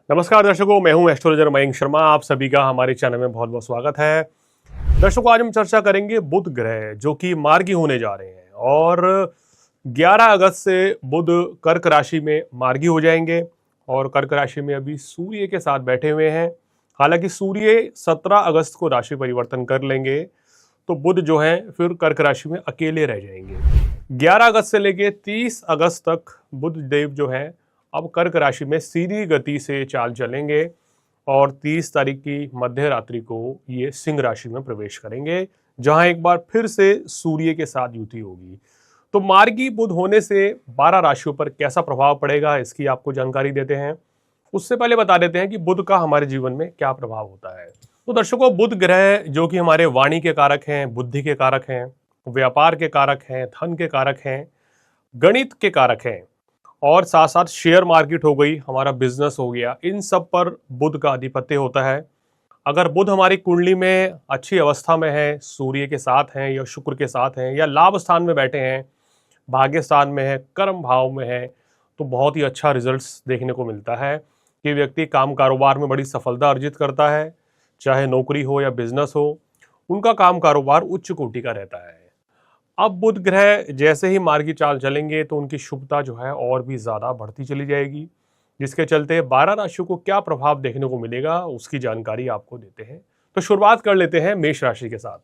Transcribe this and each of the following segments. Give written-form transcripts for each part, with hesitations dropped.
नमस्कार दर्शकों, मैं हूं एस्ट्रोलॉजर मयंक शर्मा। आप सभी का हमारे चैनल में बहुत बहुत स्वागत है। दर्शकों, आज हम चर्चा करेंगे बुध ग्रह जो कि मार्गी होने जा रहे हैं और 11 अगस्त से बुध कर्क राशि में मार्गी हो जाएंगे और कर्क राशि में अभी सूर्य के साथ बैठे हुए हैं। हालांकि सूर्य 17 अगस्त को राशि परिवर्तन कर लेंगे तो बुध जो है फिर कर्क राशि में अकेले रह जाएंगे। 11 अगस्त से लेके 30 अगस्त तक बुध देव जो है अब कर्क राशि में सीधी गति से चाल चलेंगे और 30 तारीख की मध्य रात्रि को ये सिंह राशि में प्रवेश करेंगे, जहां एक बार फिर से सूर्य के साथ युति होगी। तो मार्गी बुध होने से 12 राशियों पर कैसा प्रभाव पड़ेगा, इसकी आपको जानकारी देते हैं। उससे पहले बता देते हैं कि बुध का हमारे जीवन में क्या प्रभाव होता है। तो दर्शकों, बुध ग्रह जो कि हमारे वाणी के कारक हैं, बुद्धि के कारक हैं, व्यापार के कारक हैं, धन के कारक हैं, गणित के कारक हैं और साथ साथ शेयर मार्केट हो गई, हमारा बिजनेस हो गया, इन सब पर बुध का आधिपत्य होता है। अगर बुध हमारी कुंडली में अच्छी अवस्था में है, सूर्य के साथ हैं या शुक्र के साथ हैं या लाभ स्थान में बैठे हैं, भाग्य स्थान में है, कर्म भाव में है, तो बहुत ही अच्छा रिजल्ट्स देखने को मिलता है कि व्यक्ति काम कारोबार में बड़ी सफलता अर्जित करता है। चाहे नौकरी हो या बिजनेस हो, उनका काम कारोबार उच्च कोटि का रहता है। अब बुध ग्रह जैसे ही मार्गी चाल चलेंगे तो उनकी शुभता जो है और भी ज्यादा बढ़ती चली जाएगी, जिसके चलते 12 राशियों को क्या प्रभाव देखने को मिलेगा उसकी जानकारी आपको देते हैं। तो शुरुआत कर लेते हैं मेष राशि के साथ।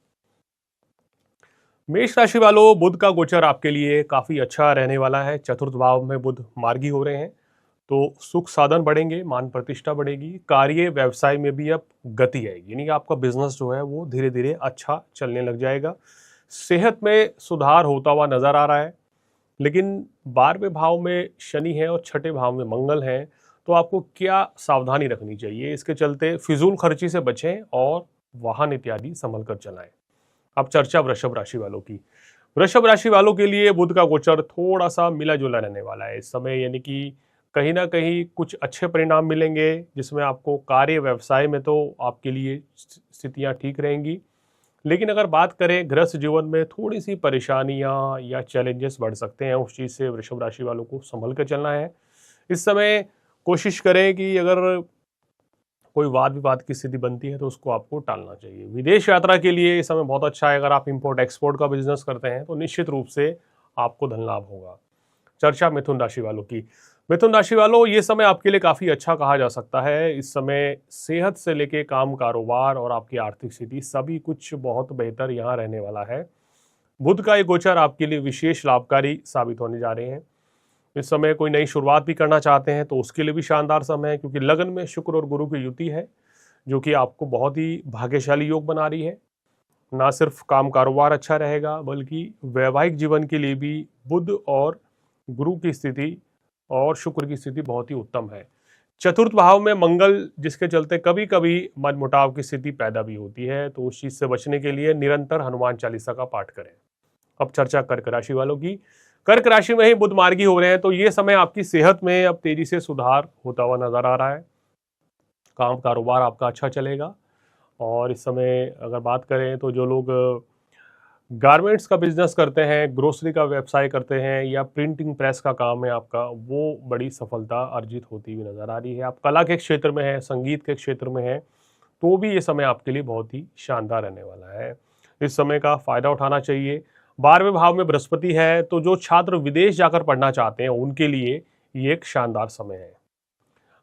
मेष राशि वालों, बुध का गोचर आपके लिए काफी अच्छा रहने वाला है। चतुर्थ भाव में बुध मार्गी हो रहे हैं तो सुख साधन बढ़ेंगे, मान प्रतिष्ठा बढ़ेगी, कार्य व्यवसाय में भी अब गति आएगी, यानी कि आपका बिजनेस जो है वो धीरे धीरे अच्छा चलने लग जाएगा। सेहत में सुधार होता हुआ नजर आ रहा है, लेकिन 12वें भाव में शनि है और छठे भाव में मंगल है, तो आपको क्या सावधानी रखनी चाहिए, इसके चलते फिजूल खर्ची से बचें और वाहन इत्यादि संभल कर चलाएं। अब चर्चा वृषभ राशि वालों की। वृषभ राशि वालों के लिए बुध का गोचर थोड़ा सा मिला जुला रहने वाला है इस समय, यानी कि कहीं ना कहीं कुछ अच्छे परिणाम मिलेंगे, जिसमें आपको कार्य व्यवसाय में तो आपके लिए स्थितियां ठीक रहेंगी। लेकिन अगर बात करें गृहस्थ जीवन में, थोड़ी सी परेशानियां या चैलेंजेस बढ़ सकते हैं, उस चीज़ से वृषभ राशि वालों को संभल कर चलना है। इस समय कोशिश करें कि अगर कोई वाद विवाद की स्थिति बनती है तो उसको आपको टालना चाहिए। विदेश यात्रा के लिए इस समय बहुत अच्छा है। अगर आप इंपोर्ट एक्सपोर्ट का बिजनेस करते हैं तो निश्चित रूप से आपको धन लाभ होगा। चर्चा मिथुन राशि वालों की। मिथुन राशि वालों, ये समय आपके लिए काफी अच्छा कहा जा सकता है। इस समय सेहत से लेके काम कारोबार और आपकी आर्थिक स्थिति सभी कुछ बहुत बेहतर यहाँ रहने वाला है। बुध का ये गोचर आपके लिए विशेष लाभकारी साबित होने जा रहे हैं। इस समय कोई नई शुरुआत भी करना चाहते हैं तो उसके लिए भी शानदार समय है, क्योंकि लगन में शुक्र और गुरु की युति है जो कि आपको बहुत ही भाग्यशाली योग बना रही है। ना सिर्फ काम कारोबार अच्छा रहेगा, बल्कि वैवाहिक जीवन के लिए भी बुध और गुरु की स्थिति और शुक्र की स्थिति बहुत ही उत्तम है। चतुर्थ भाव में मंगल, जिसके चलते कभी कभी मनमुटाव की स्थिति पैदा भी होती है, तो उस चीज से बचने के लिए निरंतर हनुमान चालीसा का पाठ करें। अब चर्चा कर्क राशि वालों की। कर्क राशि में ही बुध मार्गी हो रहे हैं तो ये समय आपकी सेहत में अब तेजी से सुधार होता हुआ नजर आ रहा है। काम कारोबार आपका अच्छा चलेगा। और इस समय अगर बात करें तो जो लोग गारमेंट्स का बिजनेस करते हैं, ग्रोसरी का व्यवसाय करते हैं या प्रिंटिंग प्रेस का काम है आपका, वो बड़ी सफलता अर्जित होती हुई नजर आ रही है। आप कला के क्षेत्र में है, संगीत के क्षेत्र में है, तो भी ये समय आपके लिए बहुत ही शानदार रहने वाला है। इस समय का फायदा उठाना चाहिए। 12वें भाव में बृहस्पति है, तो जो छात्र विदेश जाकर पढ़ना चाहते हैं उनके लिए ये एक शानदार समय है।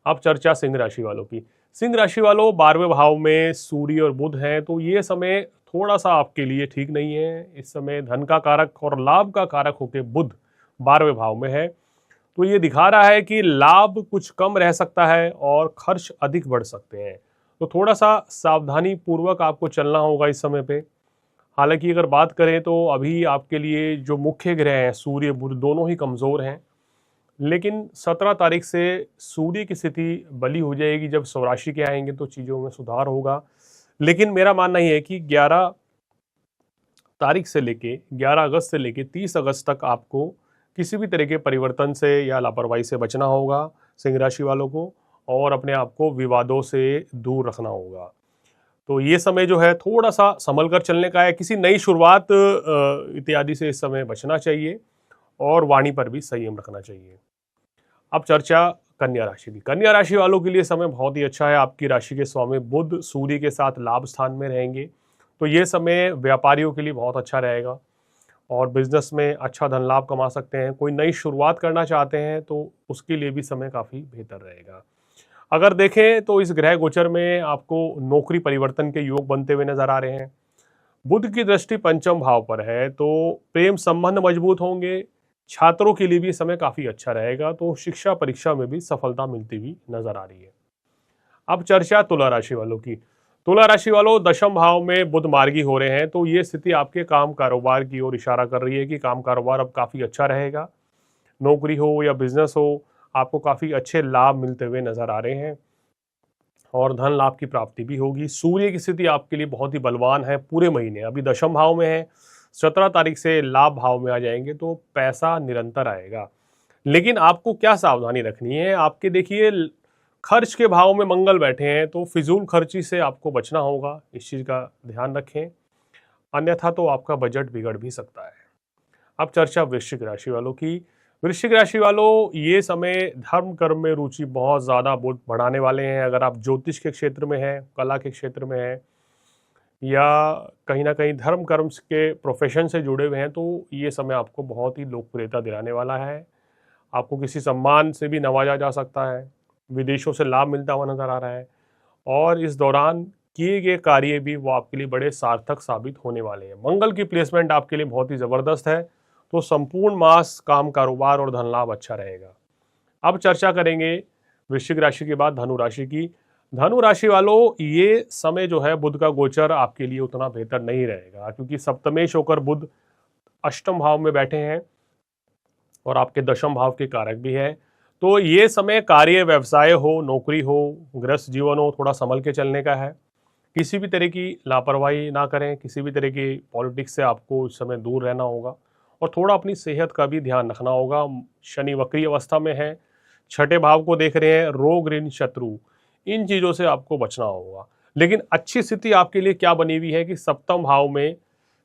अब चर्चा सिंह राशि वालों की। सिंह राशि वालों, 12वें भाव में सूर्य और बुध हैं, तो ये समय थोड़ा सा आपके लिए ठीक नहीं है। इस समय धन का कारक और लाभ का कारक होकर बुध 12वें भाव में है, तो ये दिखा रहा है कि लाभ कुछ कम रह सकता है और खर्च अधिक बढ़ सकते हैं। तो थोड़ा सा सावधानी पूर्वक आपको चलना होगा इस समय पे। हालांकि अगर बात करें तो अभी आपके लिए जो मुख्य ग्रह हैं, सूर्य बुध दोनों ही कमजोर हैं, लेकिन 17 तारीख से सूर्य की स्थिति बली हो जाएगी। जब स्वराशि के आएंगे तो चीज़ों में सुधार होगा। लेकिन मेरा मानना यह है कि 11 तारीख से लेके 11 अगस्त से लेके 30 अगस्त तक आपको किसी भी तरह के परिवर्तन से या लापरवाही से बचना होगा सिंह राशि वालों को, और अपने आप को विवादों से दूर रखना होगा। तो ये समय जो है थोड़ा सा संभल कर चलने का है। किसी नई शुरुआत इत्यादि से इस समय बचना चाहिए और वाणी पर भी संयम रखना चाहिए। अब चर्चा कन्या राशि की। कन्या राशि वालों के लिए समय बहुत ही अच्छा है। आपकी राशि के स्वामी बुध सूर्य के साथ लाभ स्थान में रहेंगे, तो ये समय व्यापारियों के लिए बहुत अच्छा रहेगा और बिजनेस में अच्छा धन लाभ कमा सकते हैं। कोई नई शुरुआत करना चाहते हैं तो उसके लिए भी समय काफ़ी बेहतर रहेगा। अगर देखें तो इस ग्रह गोचर में आपको नौकरी परिवर्तन के योग बनते हुए नजर आ रहे हैं। बुध की दृष्टि पंचम भाव पर है, तो प्रेम संबंध मजबूत होंगे। छात्रों के लिए भी समय काफी अच्छा रहेगा, तो शिक्षा परीक्षा में भी सफलता मिलती हुई नजर आ रही है। अब चर्चा तुला राशि वालों की। तुला राशि वालों, दशम भाव में बुध मार्गी हो रहे हैं, तो ये स्थिति आपके काम कारोबार की ओर इशारा कर रही है कि काम कारोबार अब काफी अच्छा रहेगा। नौकरी हो या बिजनेस हो, आपको काफी अच्छे लाभ मिलते हुए नजर आ रहे हैं और धन लाभ की प्राप्ति भी होगी। सूर्य की स्थिति आपके लिए बहुत ही बलवान है पूरे महीने। अभी दशम भाव में है, 17 तारीख से लाभ भाव में आ जाएंगे, तो पैसा निरंतर आएगा। लेकिन आपको क्या सावधानी रखनी है, आपके देखिए खर्च के भाव में मंगल बैठे हैं, तो फिजूल खर्ची से आपको बचना होगा, इस चीज का ध्यान रखें, अन्यथा तो आपका बजट बिगड़ भी सकता है। अब चर्चा वृश्चिक राशि वालों की। वृश्चिक राशि वालों, ये समय धर्म कर्म में रुचि बहुत ज़्यादा बढ़ाने वाले हैं। अगर आप ज्योतिष के क्षेत्र में हैं, कला के क्षेत्र में हैं या कहीं ना कहीं धर्म कर्म के प्रोफेशन से जुड़े हुए हैं, तो ये समय आपको बहुत ही लोकप्रियता दिलाने वाला है। आपको किसी सम्मान से भी नवाजा जा सकता है, विदेशों से लाभ मिलता हुआ नजर आ रहा है और इस दौरान किए गए कार्य भी वो आपके लिए बड़े सार्थक साबित होने वाले हैं। मंगल की प्लेसमेंट आपके लिए बहुत ही ज़बरदस्त है, तो संपूर्ण मास काम कारोबार और धन लाभ अच्छा रहेगा। अब चर्चा करेंगे वृश्चिक राशि के बाद धनु राशि की। धनु राशि वालों, ये समय जो है बुध का गोचर आपके लिए उतना बेहतर नहीं रहेगा, क्योंकि सप्तमेश होकर बुध अष्टम भाव में बैठे हैं और आपके दशम भाव के कारक भी है। तो ये समय कार्य व्यवसाय हो, नौकरी हो, गृहस्थ जीवन हो, थोड़ा संभल के चलने का है। किसी भी तरह की लापरवाही ना करें, किसी भी तरह की पॉलिटिक्स से आपको इस समय दूर रहना होगा और थोड़ा अपनी सेहत का भी ध्यान रखना होगा। शनि वक्री अवस्था में है, छठे भाव को देख रहे हैं, रोग ऋण शत्रु, इन चीज़ों से आपको बचना होगा। लेकिन अच्छी स्थिति आपके लिए क्या बनी हुई है कि सप्तम भाव में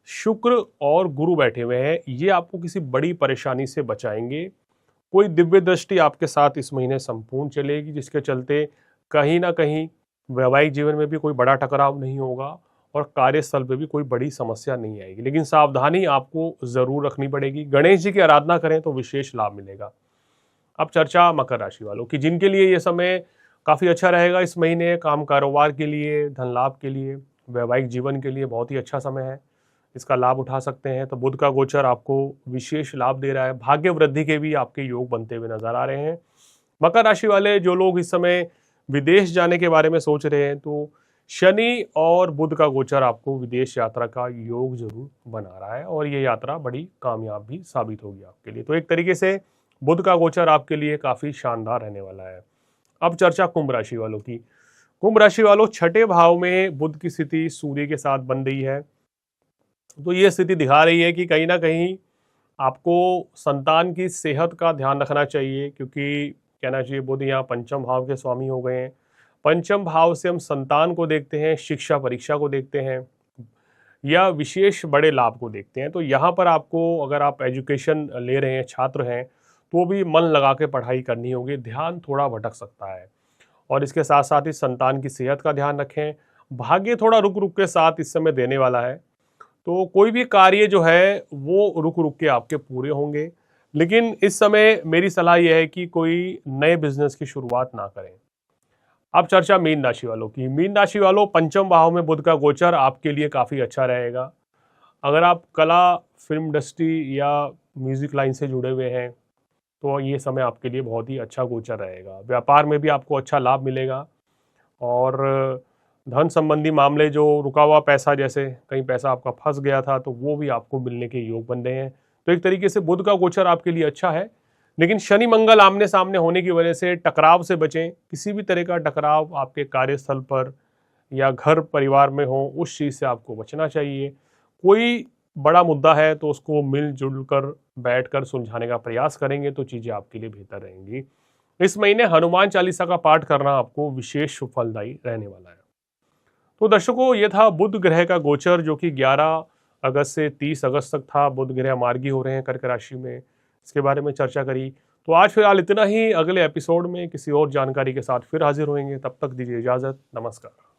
शुक्र और गुरु बैठे हुए हैं, ये आपको किसी बड़ी परेशानी से बचाएंगे। कोई दिव्य दृष्टि आपके साथ इस महीने संपूर्ण चलेगी, जिसके चलते कहीं ना कहीं वैवाहिक जीवन में भी कोई बड़ा टकराव नहीं होगा और कार्यस्थल पे भी कोई बड़ी समस्या नहीं आएगी। लेकिन सावधानी आपको जरूर रखनी पड़ेगी। गणेश जी की आराधना करें तो विशेष लाभ मिलेगा। अब चर्चा मकर राशि वालों की, जिनके लिए ये समय काफी अच्छा रहेगा इस महीने। काम कारोबार के लिए, धन लाभ के लिए, वैवाहिक जीवन के लिए बहुत ही अच्छा समय है, इसका लाभ उठा सकते हैं। तो बुध का गोचर आपको विशेष लाभ दे रहा है। भाग्य वृद्धि के भी आपके योग बनते हुए नजर आ रहे हैं। मकर राशि वाले जो लोग इस समय विदेश जाने के बारे में सोच रहे हैं, तो शनि और बुध का गोचर आपको विदेश यात्रा का योग जरूर बना रहा है और ये यात्रा बड़ी कामयाब भी साबित होगी आपके लिए। तो एक तरीके से बुध का गोचर आपके लिए काफी शानदार रहने वाला है। अब चर्चा कुंभ राशि वालों की। कुंभ राशि वालों, छठे भाव में बुध की स्थिति सूर्य के साथ बन रही है, तो ये स्थिति दिखा रही है कि कहीं ना कहीं आपको संतान की सेहत का ध्यान रखना चाहिए, क्योंकि कहना चाहिए बुध यहाँ पंचम भाव के स्वामी हो गए हैं। पंचम भाव से हम संतान को देखते हैं, शिक्षा परीक्षा को देखते हैं या विशेष बड़े लाभ को देखते हैं। तो यहाँ पर आपको, अगर आप एजुकेशन ले रहे हैं, छात्र हैं, तो भी मन लगा के पढ़ाई करनी होगी। ध्यान थोड़ा भटक सकता है और इसके साथ साथ ही संतान की सेहत का ध्यान रखें। भाग्य थोड़ा रुक रुक के साथ इस समय देने वाला है, तो कोई भी कार्य जो है वो रुक रुक के आपके पूरे होंगे। लेकिन इस समय मेरी सलाह यह है कि कोई नए बिजनेस की शुरुआत ना करें। अब चर्चा मीन राशि वालों की। मीन राशि वालों, पंचम भाव में बुध का गोचर आपके लिए काफ़ी अच्छा रहेगा। अगर आप कला, फिल्म इंडस्ट्री या म्यूजिक लाइन से जुड़े हुए हैं, तो ये समय आपके लिए बहुत ही अच्छा गोचर रहेगा। व्यापार में भी आपको अच्छा लाभ मिलेगा और धन संबंधी मामले, जो रुका हुआ पैसा, जैसे कहीं पैसा आपका फंस गया था, तो वो भी आपको मिलने के योग बन रहे हैं। तो एक तरीके से बुध का गोचर आपके लिए अच्छा है। लेकिन शनि मंगल आमने सामने होने की वजह से टकराव से बचें। किसी भी तरह का टकराव आपके कार्यस्थल पर या घर परिवार में हो, उस चीज़ से आपको बचना चाहिए। कोई बड़ा मुद्दा है तो उसको मिलजुल कर बैठ कर सुलझाने का प्रयास करेंगे तो चीज़ें आपके लिए बेहतर रहेंगी। इस महीने हनुमान चालीसा का पाठ करना आपको विशेष फलदायी रहने वाला है। तो दर्शकों, ये था बुध ग्रह का गोचर, जो कि 11 अगस्त से 30 अगस्त तक था। बुध ग्रह मार्गी हो रहे हैं कर्क राशि में, इसके बारे में चर्चा करी। तो आज फिलहाल इतना ही। अगले एपिसोड में किसी और जानकारी के साथ फिर हाजिर होंगे। तब तक दीजिए इजाज़त। नमस्कार।